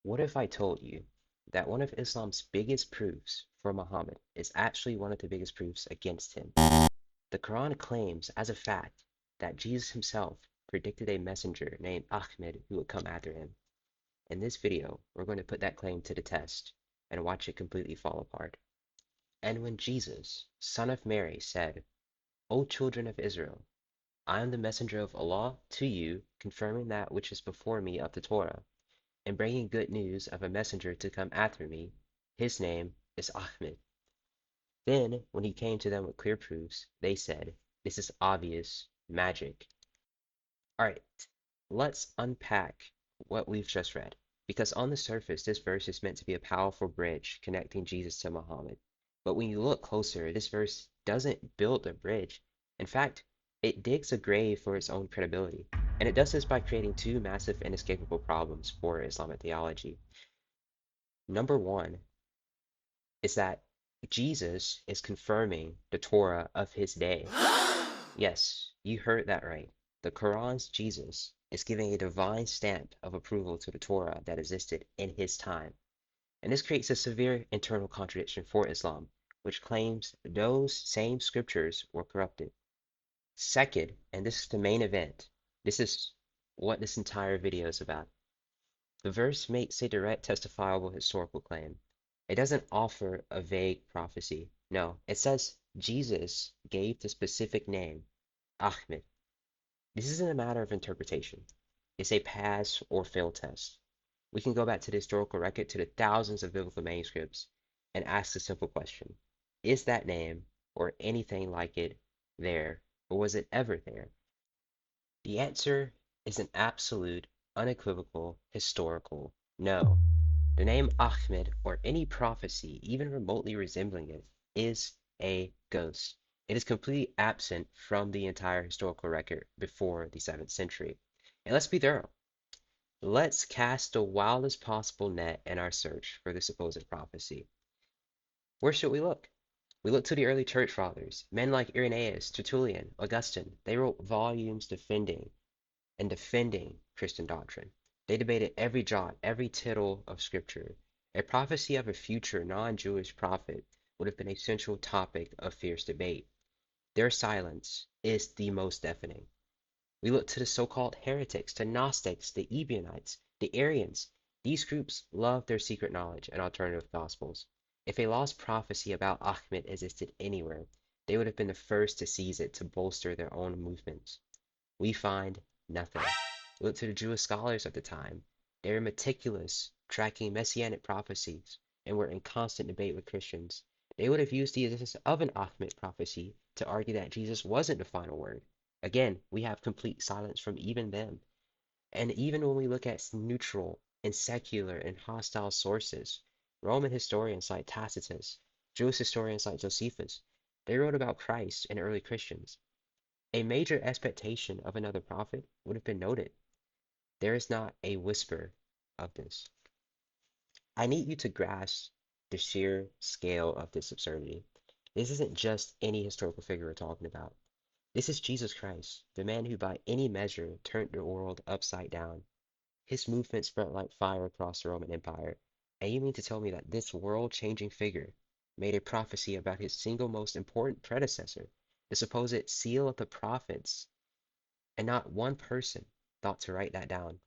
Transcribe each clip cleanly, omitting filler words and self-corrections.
What if I told you that one of Islam's biggest proofs for Muhammad is actually one of the biggest proofs against him? The Quran claims as a fact that Jesus himself predicted a messenger named Ahmed who would come after him. In this video, we're going to put that claim to the test and watch it completely fall apart. And when Jesus, son of Mary, said, O children of Israel, I am the messenger of Allah to you, confirming that which is before me of the Torah, and bringing good news of a messenger to come after me. His name is Ahmed. Then, when he came to them with clear proofs, they said, This is obvious magic. Alright, let's unpack what we've just read. Because on the surface, this verse is meant to be a powerful bridge connecting Jesus to Muhammad. But when you look closer, this verse doesn't build a bridge. In fact, it digs a grave for its own credibility. And it does this by creating two massive inescapable problems for Islamic theology. Number one is that Jesus is confirming the Torah of his day. Yes, you heard that right. The Quran's Jesus is giving a divine stamp of approval to the Torah that existed in his time. And this creates a severe internal contradiction for Islam, which claims those same scriptures were corrupted. Second, and this is the main event, this is what this entire video is about. The verse makes a direct testifiable historical claim. It doesn't offer a vague prophecy. No, it says Jesus gave the specific name, Ahmed. This isn't a matter of interpretation. It's a pass or fail test. We can go back to the historical record, to the thousands of biblical manuscripts, and ask the simple question: Is that name, or anything like it, there, or was it ever there? The answer is an absolute, unequivocal, historical no. The name Ahmed, or any prophecy even remotely resembling it, is a ghost. It is completely absent from the entire historical record before the 7th century. And let's be thorough. Let's cast the wildest possible net in our search for the supposed prophecy. Where should we look? We look to the early church fathers, men like Irenaeus, Tertullian, Augustine. They wrote volumes defending Christian doctrine. They debated every jot, every tittle of scripture. A prophecy of a future non-Jewish prophet would have been a central topic of fierce debate. Their silence is the most deafening. We look to the so-called heretics, the Gnostics, the Ebionites, the Arians. These groups love their secret knowledge and alternative gospels. If a lost prophecy about Ahmed existed anywhere, they would have been the first to seize it to bolster their own movements. We find nothing. Look to the Jewish scholars of the time. They were meticulous, tracking messianic prophecies, and were in constant debate with Christians. They would have used the existence of an Ahmed prophecy to argue that Jesus wasn't the final word. Again, we have complete silence from even them. And even when we look at neutral and secular and hostile sources, Roman historians like Tacitus, Jewish historians like Josephus, they wrote about Christ and early Christians. A major expectation of another prophet would have been noted. There is not a whisper of this. I need you to grasp the sheer scale of this absurdity. This isn't just any historical figure we're talking about. This is Jesus Christ, the man who by any measure turned the world upside down. His movement spread like fire across the Roman Empire. And you mean to tell me that this world-changing figure made a prophecy about his single most important predecessor, the supposed seal of the prophets, and not one person thought to write that down?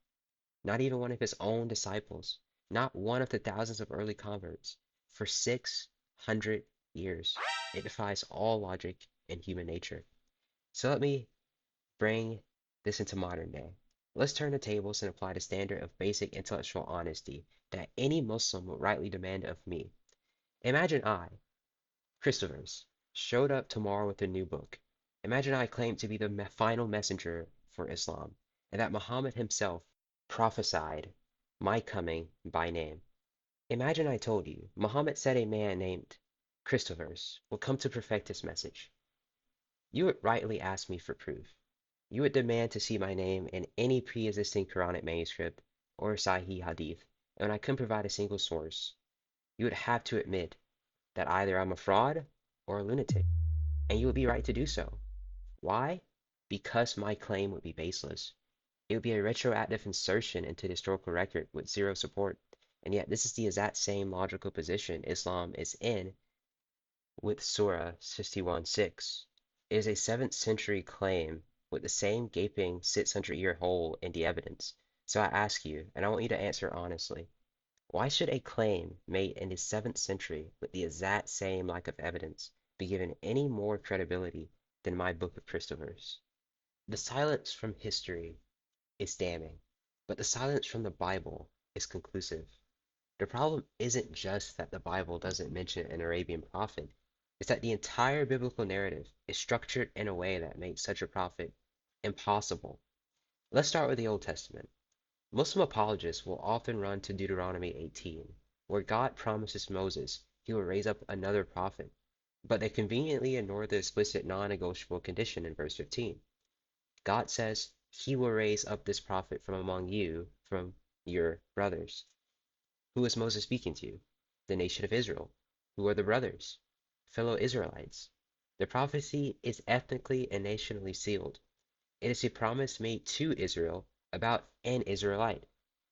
Not even one of his own disciples, not one of the thousands of early converts. For 600 years, it defies all logic and human nature. So let me bring this into modern day. Let's turn the tables and apply the standard of basic intellectual honesty that any Muslim would rightly demand of me. Imagine I, Christoverse, showed up tomorrow with a new book. Imagine I claimed to be the final messenger for Islam, and that Muhammad himself prophesied my coming by name. Imagine I told you Muhammad said a man named Christoverse would come to perfect his message. You would rightly ask me for proof. You would demand to see my name in any pre-existing Quranic manuscript or Sahih Hadith, and when I couldn't provide a single source, you would have to admit that either I'm a fraud or a lunatic, and you would be right to do so. Why? Because my claim would be baseless. It would be a retroactive insertion into the historical record with zero support. And yet, this is the exact same logical position Islam is in with Surah 61:6. It is a 7th century claim with the same gaping 600-year hole in the evidence. So I ask you, and I want you to answer honestly, why should a claim made in the 7th century with the exact same lack of evidence be given any more credibility than my book of Christoverse? The silence from history is damning, but the silence from the Bible is conclusive. The problem isn't just that the Bible doesn't mention an Arabian prophet, it's that the entire biblical narrative is structured in a way that makes such a prophet impossible. Let's start with the Old Testament. Muslim apologists will often run to Deuteronomy 18, where God promises Moses he will raise up another prophet, but they conveniently ignore the explicit non-negotiable condition in verse 15. God says he will raise up this prophet from among you, from your brothers. Who is Moses speaking to? The nation of Israel. Who are the brothers? Fellow Israelites. The prophecy is ethnically and nationally sealed. It is a promise made to Israel about an Israelite.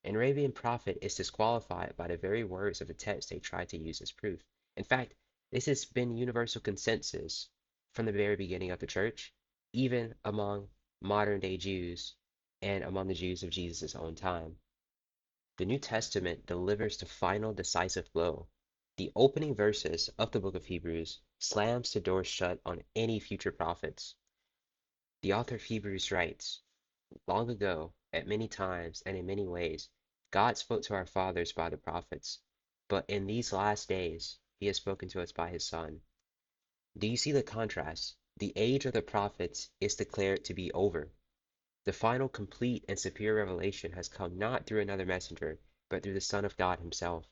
An Arabian prophet is disqualified by the very words of the text they try to use as proof. In fact, this has been universal consensus from the very beginning of the church, even among modern day Jews and among the Jews of Jesus' own time. The New Testament delivers the final decisive blow. The opening verses of the book of Hebrews slams the door shut on any future prophets. The author of Hebrews writes, long ago, at many times and in many ways, God spoke to our fathers by the prophets, but in these last days he has spoken to us by his Son. Do you see the contrast? The age of the prophets is declared to be over. The final complete and superior revelation has come not through another messenger, but through the Son of God himself.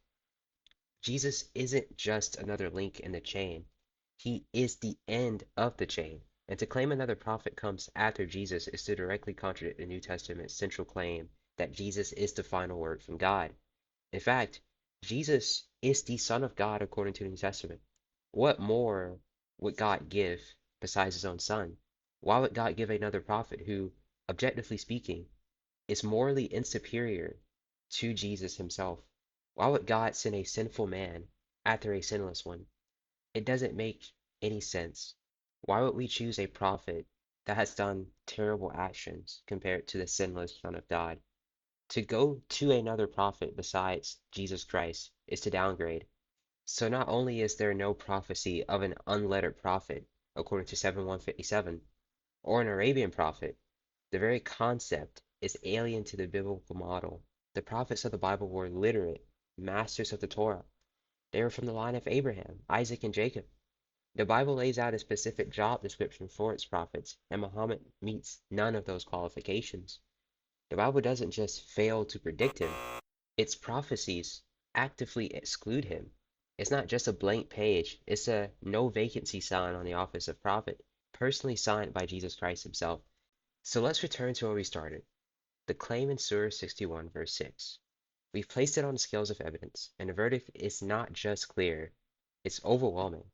Jesus isn't just another link in the chain. He is the end of the chain. And to claim another prophet comes after Jesus is to directly contradict the New Testament's central claim that Jesus is the final word from God. In fact, Jesus is the Son of God according to the New Testament. What more would God give besides his own Son? Why would God give another prophet who, objectively speaking, is morally insuperior to Jesus himself? Why would God send a sinful man after a sinless one? It doesn't make any sense. Why would we choose a prophet that has done terrible actions compared to the sinless Son of God? To go to another prophet besides Jesus Christ is to downgrade. So not only is there no prophecy of an unlettered prophet, according to 7157, or an Arabian prophet, the very concept is alien to the biblical model. The prophets of the Bible were literate, masters of the Torah. They were from the line of Abraham, Isaac, and Jacob. The Bible lays out a specific job description for its prophets, and Muhammad meets none of those qualifications. The Bible doesn't just fail to predict him, its prophecies actively exclude him. It's not just a blank page, it's a no vacancy sign on the office of prophet, personally signed by Jesus Christ himself. So let's return to where we started. The claim in Surah 61, verse 6. We've placed it on the scales of evidence, and the verdict is not just clear, it's overwhelming.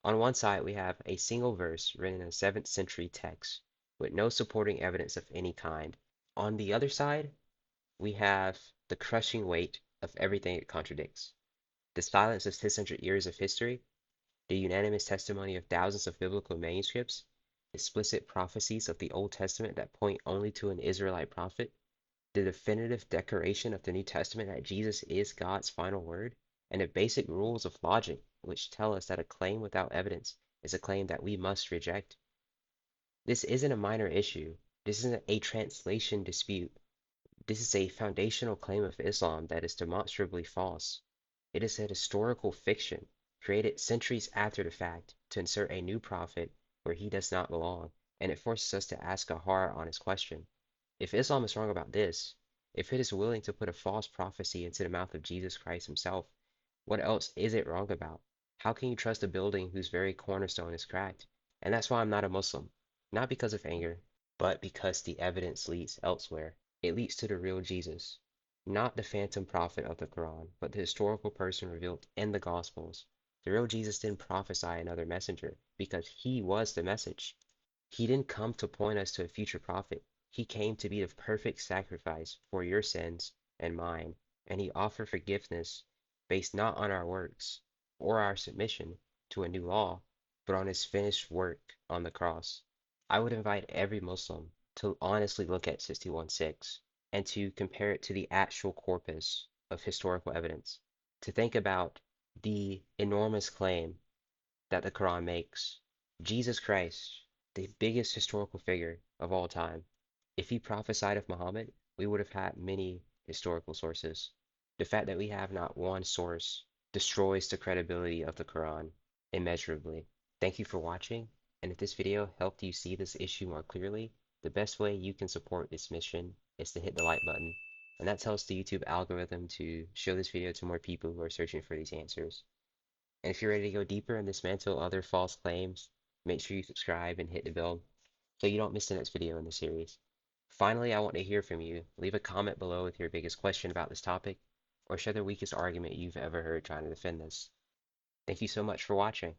On one side, we have a single verse written in a 7th century text with no supporting evidence of any kind. On the other side, we have the crushing weight of everything it contradicts. The silence of 600 years of history, the unanimous testimony of thousands of biblical manuscripts, explicit prophecies of the Old Testament that point only to an Israelite prophet, the definitive declaration of the New Testament that Jesus is God's final word, and the basic rules of logic which tell us that a claim without evidence is a claim that we must reject. This isn't a minor issue. This isn't a translation dispute. This is a foundational claim of Islam that is demonstrably false. It is a historical fiction created centuries after the fact to insert a new prophet where he does not belong, and it forces us to ask a hard, honest question. If Islam is wrong about this, if it is willing to put a false prophecy into the mouth of Jesus Christ himself, what else is it wrong about? How can you trust a building whose very cornerstone is cracked? And that's why I'm not a Muslim. Not because of anger, but because the evidence leads elsewhere. It leads to the real Jesus. Not the phantom prophet of the Qur'an, but the historical person revealed in the Gospels. The real Jesus didn't prophesy another messenger because he was the message. He didn't come to point us to a future prophet. He came to be the perfect sacrifice for your sins and mine. and he offered forgiveness based not on our works or our submission to a new law, but on his finished work on the cross. I would invite every Muslim to honestly look at 61:6 and to compare it to the actual corpus of historical evidence, to think about the enormous claim that the Quran makes. Jesus Christ, the biggest historical figure of all time. If he prophesied of Muhammad, we would have had many historical sources. The fact that we have not one source destroys the credibility of the Quran immeasurably. Thank you for watching, and if this video helped you see this issue more clearly, the best way you can support this mission is to hit the like button, and that tells the YouTube algorithm to show this video to more people who are searching for these answers. And if you're ready to go deeper and dismantle other false claims, make sure you subscribe and hit the bell so you don't miss the next video in the series. Finally, I want to hear from you. Leave a comment below with your biggest question about this topic, or share the weakest argument you've ever heard trying to defend this. Thank you so much for watching.